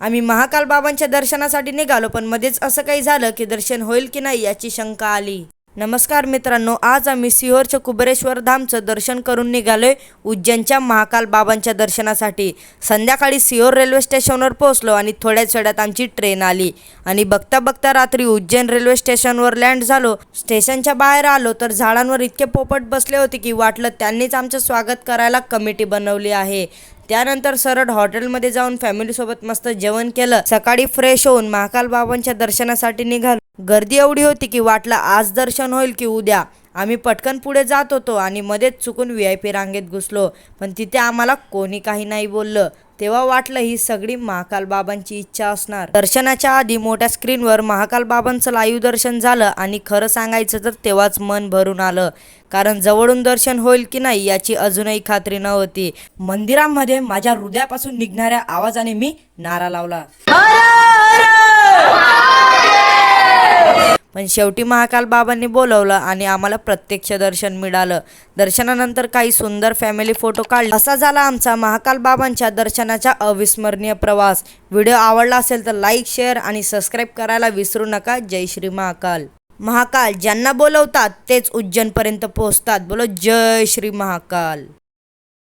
आम्ही महाकाल बाबांच्या दर्शनासाठी निघालो, पण मध्येच असं काही झालं की दर्शन होईल की नाही याची शंका आली. नमस्कार मित्रांनो, आज आम्ही सिहोरच्या कुबेरेश्वर धामचं दर्शन करून निघालोय उज्जैनच्या महाकाल बाबांच्या दर्शनासाठी. संध्याकाळी सिहोर रेल्वे स्टेशनवर पोहोचलो आणि थोड्याच वेळात आमची ट्रेन आली आणि बघता बघता रात्री उज्जैन रेल्वे स्टेशनवर लँड झालो. स्टेशनच्या बाहेर आलो तर झाडांवर इतके पोपट बसले होते की वाटलं त्यांनीच आमचं स्वागत करायला कमिटी बनवली आहे. त्यानंतर सरळ हॉटेलमध्ये जाऊन फॅमिलीसोबत मस्त जेवण केलं. सकाळी फ्रेश होऊन महाकाल बाबांच्या दर्शनासाठी निघालो. गर्दी एवढी होती की वाटलं आज दर्शन होईल की उद्या. आम्ही पटकन पुढे जात होतो आणि मध्येच चुकून VIP रांगेत घुसलो, पण तिथे आम्हाला कोणी काही नाही बोललं. तेव्हा वाटलं ही सगळी महाकाल बाबांची इच्छा असणार. दर्शनाच्या आधी मोठ्या स्क्रीनवर महाकाल बाबांचं लाईव्ह दर्शन झालं आणि खरं सांगायचं तर तेव्हाच मन भरून आलं, कारण जवळून दर्शन होईल की नाही याची अजूनही खात्री नव्हती. मंदिरामध्ये माझ्या हृदयापासून निघणाऱ्या आवाजाने मी नारा लावला, पण शेवटी महाकाल बाबांनी बोलवलं आणि आम्हाला प्रत्यक्ष दर्शन मिळालं. दर्शनानंतर काही सुंदर फॅमिली फोटो काढले. असा झाला आमचा महाकाल बाबांच्या दर्शनाचा अविस्मरणीय प्रवास. व्हिडिओ आवडला असेल तर लाईक, शेअर आणि सबस्क्राईब करायला विसरू नका. जय श्री महाकाल. महाकाल ज्यांना बोलवतात तेच उज्जैनपर्यंत पोहोचतात. बोलो जय श्री महाकाल.